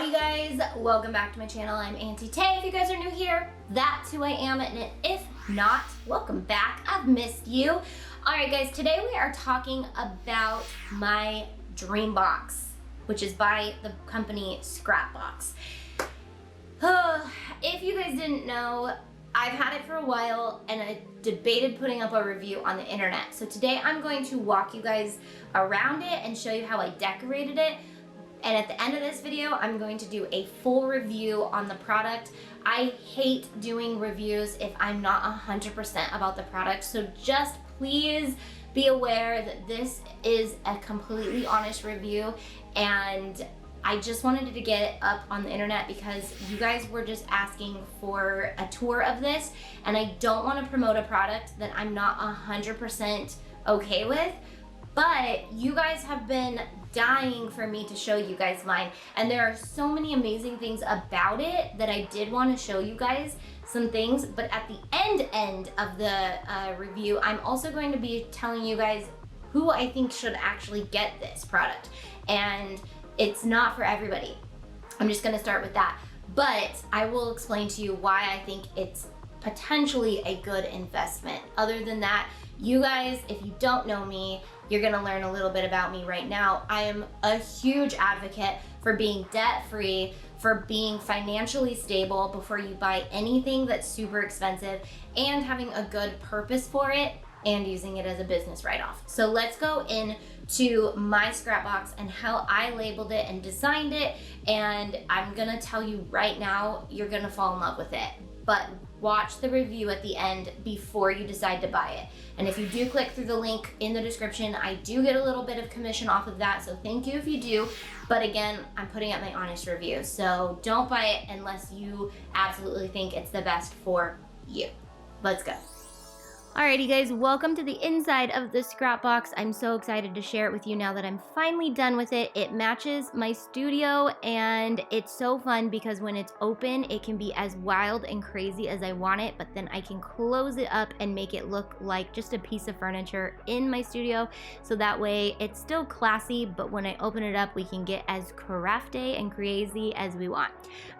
Howdy guys, welcome back to my channel. I'm Auntie Tay. If you guys are new here, that's who I am, and if not, welcome back. I've missed you. All right guys, today we are talking about my Dreambox, which is by the company Scrapbox. If you guys didn't know, I've had it for a while and I debated putting up a review on the internet. So today I'm going to walk you guys around it and show you how I decorated it. And at the end of this video, I'm going to do a full review on the product. I hate doing reviews if I'm not 100% about the product. So just please be aware that this is a completely honest review, and I just wanted to get it up on the internet because you guys were just asking for a tour of this, and I don't want to promote a product that I'm not 100% okay with. But you guys have been dying for me to show you guys mine, and there are so many amazing things about it that I did want to show you guys some things. But at the end of the review, I'm also going to be telling you guys who I think should actually get this product, and it's not for everybody. I'm just gonna start with that, but I will explain to you why I think it's potentially a good investment. Other than that, you guys, if you don't know me, you're gonna learn a little bit about me right now. I am a huge advocate for being debt-free, for being financially stable before you buy anything that's super expensive, and having a good purpose for it, and using it as a business write-off. So let's go into my Scrapbox and how I labeled it and designed it, and I'm gonna tell you right now, you're gonna fall in love with it. But watch the review at the end before you decide to buy it. And if you do click through the link in the description, I do get a little bit of commission off of that, so thank you if you do. But again, I'm putting up my honest review, so don't buy it unless you absolutely think it's the best for you. Let's go. Alrighty guys, welcome to the inside of the Scrapbox. I'm so excited to share it with you now that I'm finally done with it. It matches my studio, and it's so fun because when it's open, it can be as wild and crazy as I want it, but then I can close it up and make it look like just a piece of furniture in my studio. So that way it's still classy, but when I open it up, we can get as crafty and crazy as we want.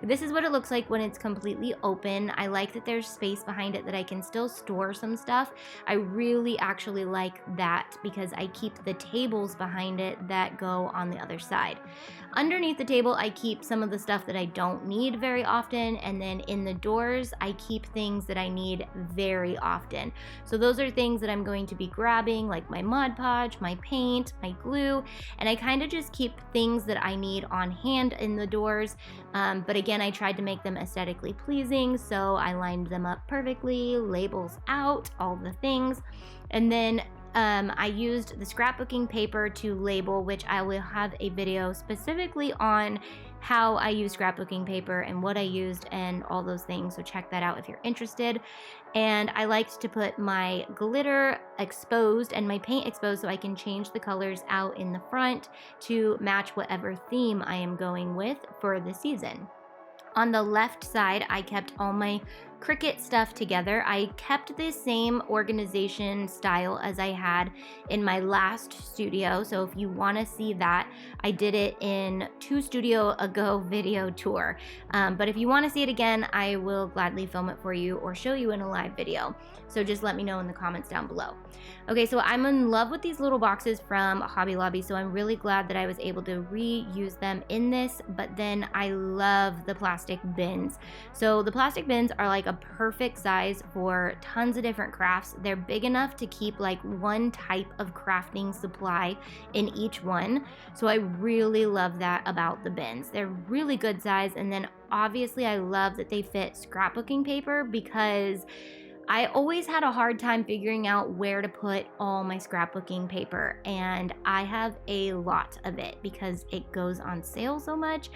This is what it looks like when it's completely open. I like that there's space behind it that I can still store some stuff. I really actually like that because I keep the tables behind it that go on the other side. Underneath the table, I keep some of the stuff that I don't need very often, and then in the doors, I keep things that I need very often. So those are things that I'm going to be grabbing, like my Mod Podge, my paint, my glue, and I kind of just keep things that I need on hand in the doors. But again, I tried to make them aesthetically pleasing, so I lined them up perfectly, labels out, all the things, and then I used the scrapbooking paper to label, which I will have a video specifically on how I use scrapbooking paper and what I used and all those things, so check that out if you're interested. And I liked to put my glitter exposed and my paint exposed so I can change the colors out in the front to match whatever theme I am going with for the season. On the left side, I kept all my Cricut stuff together. I kept the same organization style as I had in my last studio, so if you want to see that, I did it in 2 studio ago video tour. But if you want to see it again, I will gladly film it for you or show you in a live video. So just let me know in the comments down below. Okay, so I'm in love with these little boxes from Hobby Lobby, so I'm really glad that I was able to reuse them in this, but then I love the plastic bins. So the plastic bins are like a perfect size for tons of different crafts. They're big enough to keep like one type of crafting supply in each one. So I really love that about the bins. They're really good size, and then obviously I love that they fit scrapbooking paper because I always had a hard time figuring out where to put all my scrapbooking paper, and I have a lot of it because it goes on sale so much,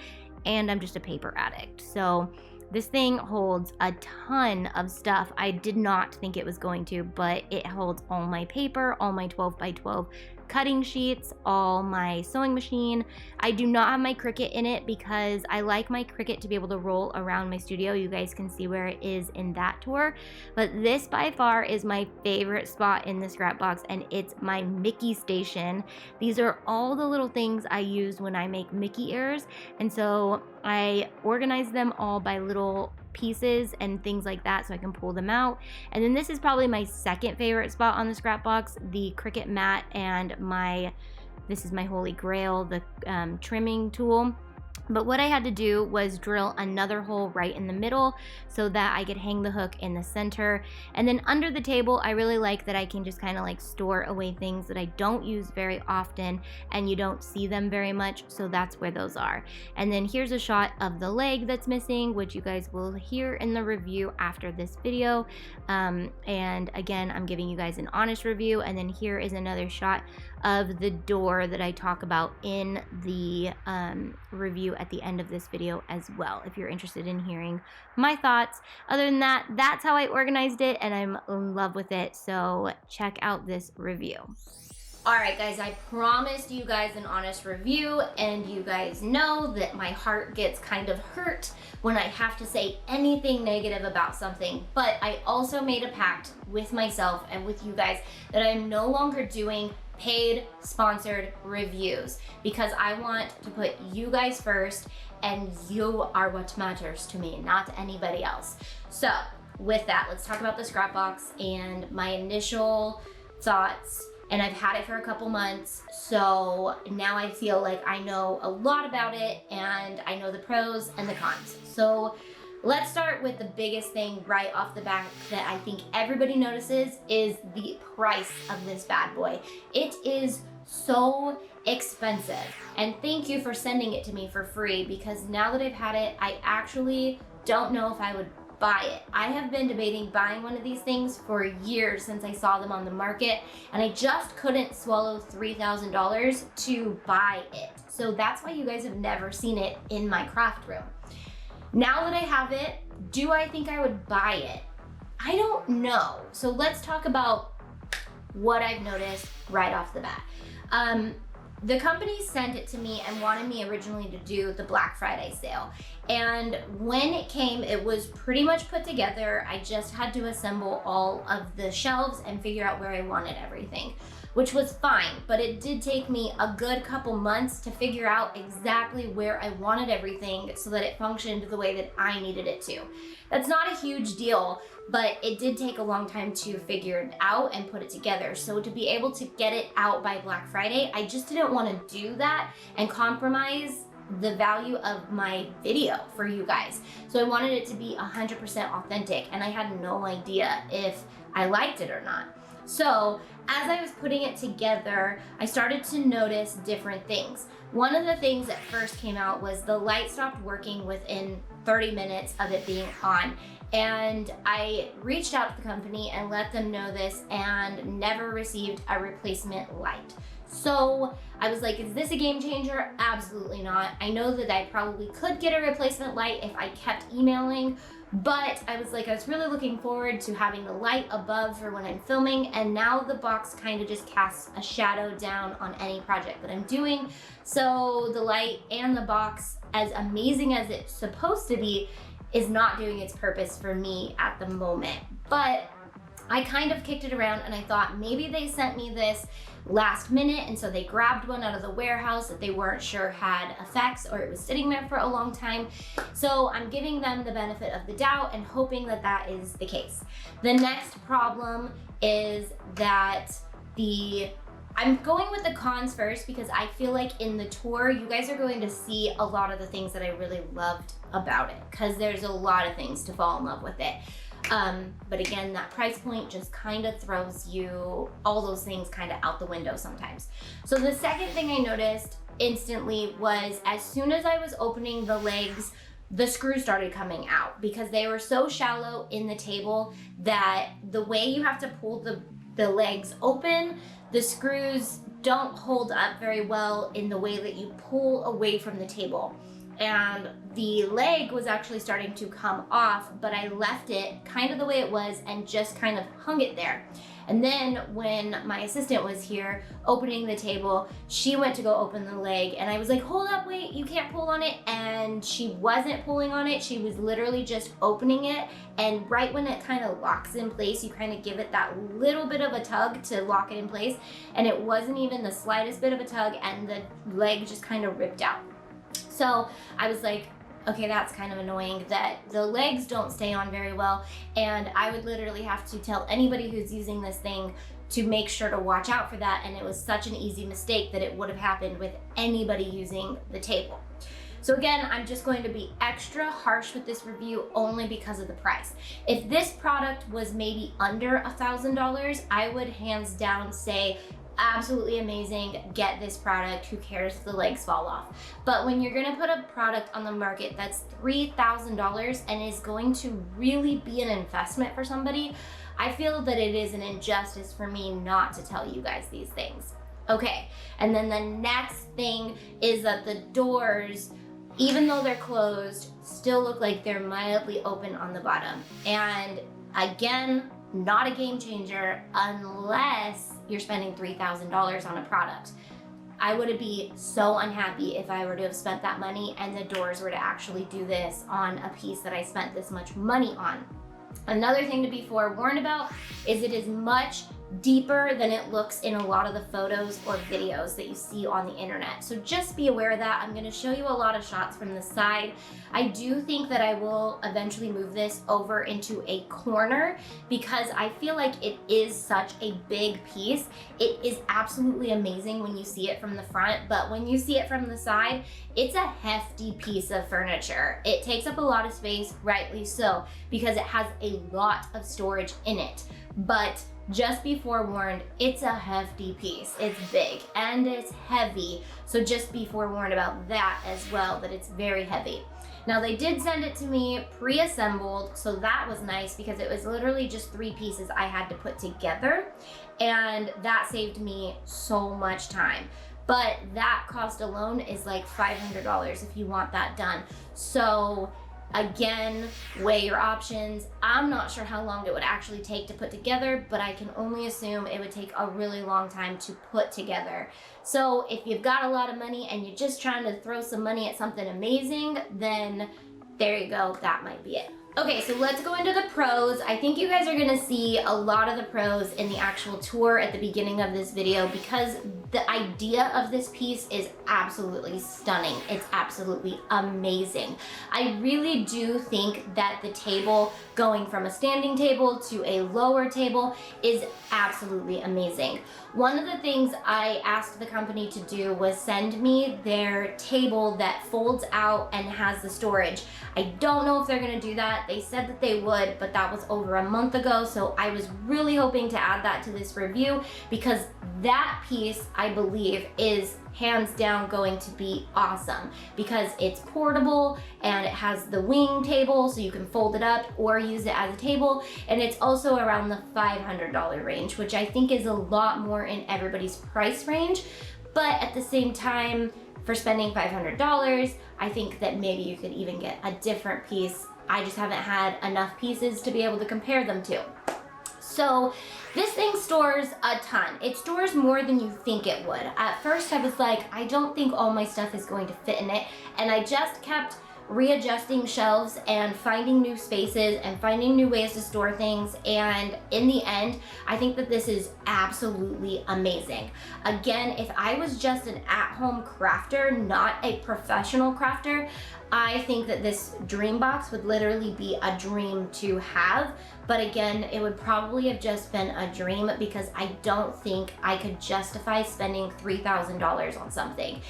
and I'm just a paper addict. So this thing holds a ton of stuff. I did not think it was going to, but it holds all my paper, all my 12 by 12 cutting sheets, all my sewing machine. I do not have my Cricut in it because I like my Cricut to be able to roll around my studio. You guys can see where it is in that tour. But this by far is my favorite spot in the scrap box, and it's my Mickey station. These are all the little things I use when I make Mickey ears, and so I organize them all by little pieces and things like that so I can pull them out. And then this is probably my second favorite spot on the scrap box, the Cricut mat, and this is my holy grail, the trimming tool. But what I had to do was drill another hole right in the middle so that I could hang the hook in the center. And then under the table, I really like that I can just kind of like store away things that I don't use very often and you don't see them very much, so that's where those are. And then here's a shot of the leg that's missing, which you guys will hear in the review after this video. And again, I'm giving you guys an honest review. And then here is another shot of the door that I talk about in the review at the end of this video as well, if you're interested in hearing my thoughts. Other than that, that's how I organized it, and I'm in love with it, so check out this review. Alright guys, I promised you guys an honest review, and you guys know that my heart gets kind of hurt when I have to say anything negative about something, but I also made a pact with myself and with you guys that I'm no longer doing paid sponsored reviews because I want to put you guys first, and you are what matters to me, not anybody else. So with that, let's talk about the scrap box and my initial thoughts. And I've had it for a couple months, so now I feel like I know a lot about it and I know the pros and the cons. So let's start with the biggest thing right off the bat that I think everybody notices is the price of this bad boy. It is so expensive, and thank you for sending it to me for free, because now that I've had it, I actually don't know if I would buy it. I have been debating buying one of these things for years since I saw them on the market, and I just couldn't swallow $3,000 to buy it. So that's why you guys have never seen it in my craft room. Now that I have it, do I think I would buy it? I don't know. So let's talk about what I've noticed right off the bat. The company sent it to me and wanted me originally to do the Black Friday sale. And when it came, it was pretty much put together. I just had to assemble all of the shelves and figure out where I wanted everything, which was fine, but it did take me a good couple months to figure out exactly where I wanted everything so that it functioned the way that I needed it to. That's not a huge deal, but it did take a long time to figure it out and put it together. So to be able to get it out by Black Friday, I just didn't want to do that and compromise the value of my video for you guys. So I wanted it to be 100% authentic, and I had no idea if I liked it or not. So as I was putting it together, I started to notice different things. One of the things that first came out was the light stopped working within 30 minutes of it being on. And I reached out to the company and let them know this and never received a replacement light. So I was like, is this a game changer? Absolutely not. I know that I probably could get a replacement light if I kept emailing, but I was like, I was really looking forward to having the light above for when I'm filming, and now the box kind of just casts a shadow down on any project that I'm doing. So the light and the box, as amazing as it's supposed to be, is not doing its purpose for me at the moment. But I kind of kicked it around and I thought maybe they sent me this last minute, and so they grabbed one out of the warehouse that they weren't sure had effects, or it was sitting there for a long time. So I'm giving them the benefit of the doubt and hoping that that is the case. The next problem is that I'm going with the cons first because I feel like in the tour, you guys are going to see a lot of the things that I really loved about it, because there's a lot of things to fall in love with it. But again, that price point just kind of throws you all those things kind of out the window sometimes. So the second thing I noticed instantly was as soon as I was opening the legs, the screws started coming out because they were so shallow in the table that the way you have to pull the legs open, the screws don't hold up very well in the way that you pull away from the table. And the leg was actually starting to come off, but I left it kind of the way it was and just kind of hung it there. And then when my assistant was here opening the table, she went to go open the leg and I was like, hold up, wait, you can't pull on it. And she wasn't pulling on it. She was literally just opening it. And right when it kind of locks in place, you kind of give it that little bit of a tug to lock it in place. And it wasn't even the slightest bit of a tug, and the leg just kind of ripped out. So I was like, okay, that's kind of annoying that the legs don't stay on very well. And I would literally have to tell anybody who's using this thing to make sure to watch out for that. And it was such an easy mistake that it would have happened with anybody using the table. So again, I'm just going to be extra harsh with this review only because of the price. If this product was maybe under $1,000, I would hands down say, absolutely amazing, get this product, who cares if the legs fall off. But when you're gonna put a product on the market that's $3,000 and is going to really be an investment for somebody, I feel that it is an injustice for me not to tell you guys these things. Okay, and then the next thing is that the doors, even though they're closed, still look like they're mildly open on the bottom. And again, not a game changer unless you're spending $3,000 on a product. I would be so unhappy if I were to have spent that money and the doors were to actually do this on a piece that I spent this much money on. Another thing to be forewarned about is it is much deeper than it looks in a lot of the photos or videos that you see on the internet. So just be aware of that. I'm going to show you a lot of shots from the side. I do think that I will eventually move this over into a corner because I feel like it is such a big piece. It is absolutely amazing when you see it from the front, but when you see it from the side, it's a hefty piece of furniture. It takes up a lot of space, rightly so, because it has a lot of storage in it. But just be forewarned, it's a hefty piece. It's big and it's heavy. So just be forewarned about that as well, that it's very heavy. Now they did send it to me pre-assembled, so that was nice because it was literally just 3 pieces I had to put together, and that saved me so much time. But that cost alone is like $500 if you want that done. So again, weigh your options. I'm not sure how long it would actually take to put together, but I can only assume it would take a really long time to put together. So if you've got a lot of money and you're just trying to throw some money at something amazing, then there you go, that might be it. Okay, so let's go into the pros. I think you guys are gonna see a lot of the pros in the actual tour at the beginning of this video because the idea of this piece is absolutely stunning. It's absolutely amazing. I really do think that the table, going from a standing table to a lower table, is absolutely amazing. One of the things I asked the company to do was send me their table that folds out and has the storage. I don't know if they're gonna do that. They said that they would, but that was over a month ago, so I was really hoping to add that to this review because that piece, I believe, is hands down going to be awesome because it's portable and it has the wing table so you can fold it up or use it as a table, and it's also around the $500 range, which I think is a lot more in everybody's price range. But at the same time, for spending $500, I think that maybe you could even get a different piece. I just haven't had enough pieces to be able to compare them to. So this thing stores a ton. It stores more than you think it would. At first I was like, I don't think all my stuff is going to fit in it. And I just kept readjusting shelves and finding new spaces and finding new ways to store things. And in the end, I think that this is absolutely amazing. Again, if I was just an at-home crafter, not a professional crafter, I think that this Dreambox would literally be a dream to have. But again, it would probably have just been a dream because I don't think I could justify spending $3,000 on something.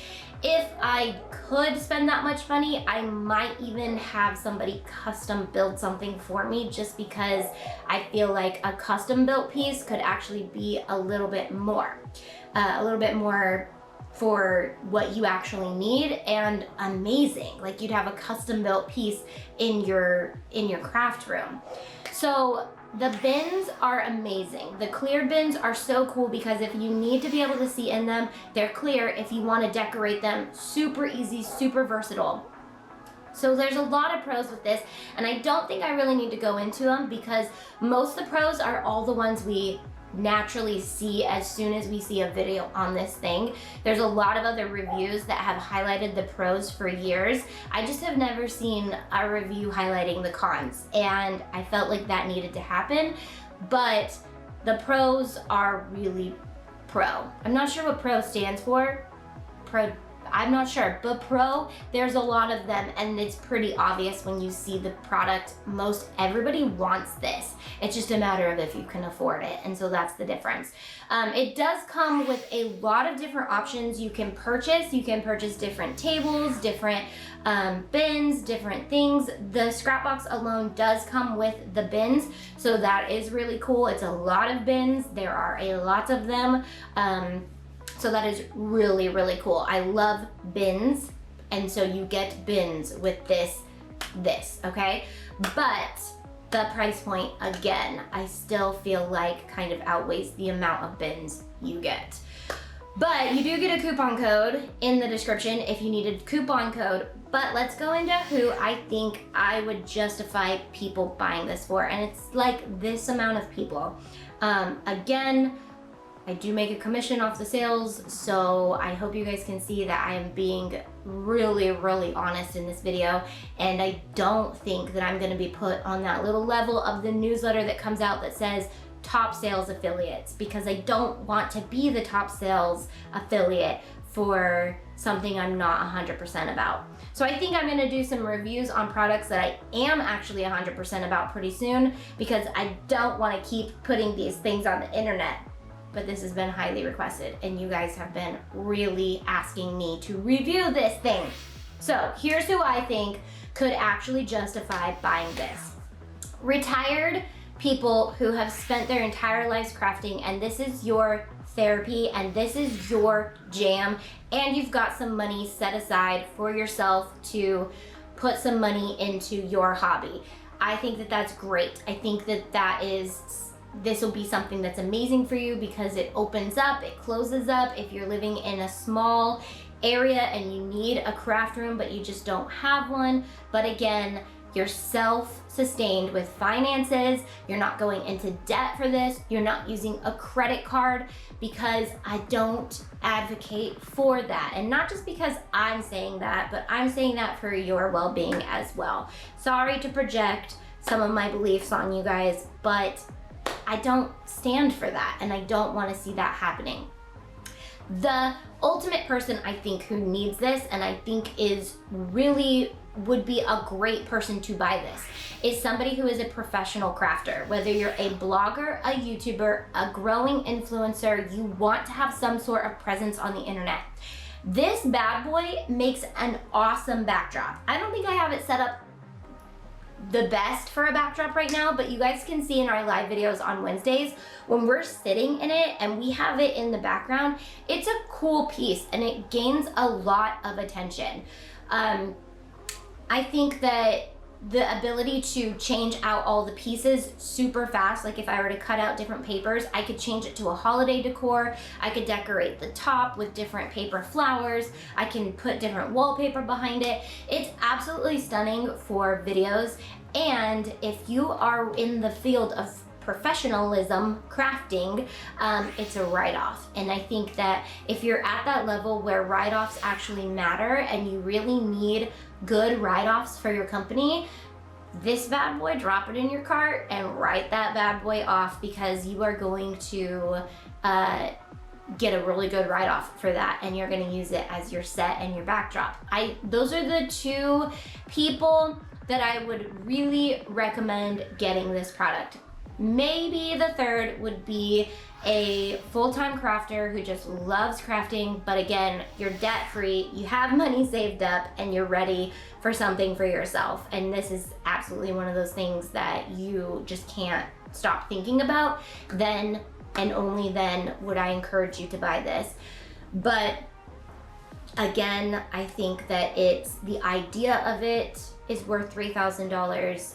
If I could spend that much money, I might even have somebody custom build something for me just because I feel like a custom built piece could actually be a little bit more for what you actually need and amazing. Like you'd have a custom built piece in your craft room. So the bins are amazing. The clear bins are so cool because if you need to be able to see in them, they're clear. If you want to decorate them, super easy, super versatile. So there's a lot of pros with this, and I don't think I really need to go into them because most of the pros are all the ones we naturally see as soon as we see a video on this thing. There's a lot of other reviews that have highlighted the pros for years. I just have never seen a review highlighting the cons, and I felt like that needed to happen. But the pros are really pro. I'm not sure what pro stands for. I'm not sure, but pro, there's a lot of them, and it's pretty obvious when you see the product. Most everybody wants this. It's just a matter of if you can afford it, and so that's the difference. It does come with a lot of different options you can purchase. You can purchase different tables, different bins, different things. The scrap box alone does come with the bins, so that is really cool. It's a lot of bins. There are a lot of them. So that is really, really cool. I love bins, and so you get bins with this, okay? But the price point, again, I still feel like kind of outweighs the amount of bins you get. But you do get a coupon code in the description if you need a coupon code. But let's go into who I think I would justify people buying this for, and it's like this amount of people. Again, I do make a commission off the sales, so I hope you guys can see that I am being really, really honest in this video, and I don't think that I'm gonna be put on that little level of the newsletter that comes out that says top sales affiliates, because I don't want to be the top sales affiliate for something I'm not 100% about. So I think I'm gonna do some reviews on products that I am actually 100% about pretty soon, because I don't wanna keep putting these things on the internet. But this has been highly requested, and you guys have been really asking me to review this thing. So here's who I think could actually justify buying this. Retired people who have spent their entire lives crafting, and this is your therapy, and this is your jam, and you've got some money set aside for yourself to put some money into your hobby. I think that that's great. I think that this will be something that's amazing for you, because it opens up, it closes up. If you're living in a small area and you need a craft room but you just don't have one, but again, you're self-sustained with finances, you're not going into debt for this, you're not using a credit card, because I don't advocate for that. And not just because I'm saying that, but I'm saying that for your well-being as well. Sorry to project some of my beliefs on you guys, but I don't stand for that, and I don't want to see that happening. The ultimate person I think who needs this, and I think would be a great person to buy this, is somebody who is a professional crafter. Whether you're a blogger, a YouTuber, a growing influencer, you want to have some sort of presence on the internet. This bad boy makes an awesome backdrop. I don't think I have it set up the best for a backdrop right now, but you guys can see in our live videos on Wednesdays when we're sitting in it and we have it in the background, it's a cool piece and it gains a lot of attention. I think that the ability to change out all the pieces super fast, like if I were to cut out different papers, I could change it to a holiday decor. I could decorate the top with different paper flowers. I can put different wallpaper behind it. It's absolutely stunning for videos. And if you are in the field of professionalism, crafting, it's a write-off. And I think that if you're at that level where write-offs actually matter and you really need good write-offs for your company, this bad boy, drop it in your cart and write that bad boy off, because you are going to get a really good write-off for that, and you're going to use it as your set and your backdrop. Those are the two people that I would really recommend getting this product. Maybe the third would be a full-time crafter who just loves crafting, but again, you're debt-free, you have money saved up, and you're ready for something for yourself. And this is absolutely one of those things that you just can't stop thinking about. Then and only then would I encourage you to buy this. But again, I think that the idea of it is worth $3,000.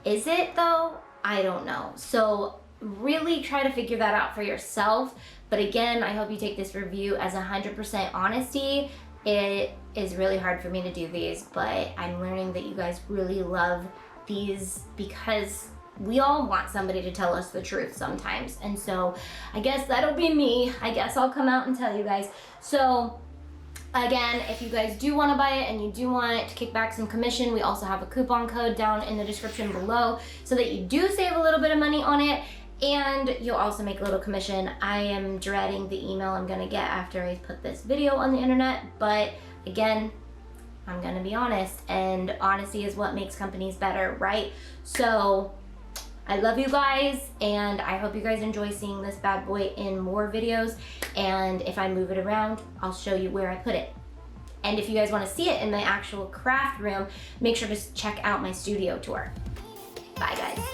Is it though? I don't know. So really try to figure that out for yourself. But again, I hope you take this review as 100% honesty. It is really hard for me to do these, but I'm learning that you guys really love these because we all want somebody to tell us the truth sometimes. And so I guess that'll be me. I guess I'll come out and tell you guys. So again, if you guys do want to buy it and you do want to kick back some commission, we also have a coupon code down in the description below so that you do save a little bit of money on it, and you'll also make a little commission. I am dreading the email I'm gonna get after I put this video on the internet, but again, I'm gonna be honest, and honesty is what makes companies better, right? So I love you guys, and I hope you guys enjoy seeing this bad boy in more videos. And if I move it around, I'll show you where I put it. And if you guys want to see it in my actual craft room, make sure to check out my studio tour. Bye guys.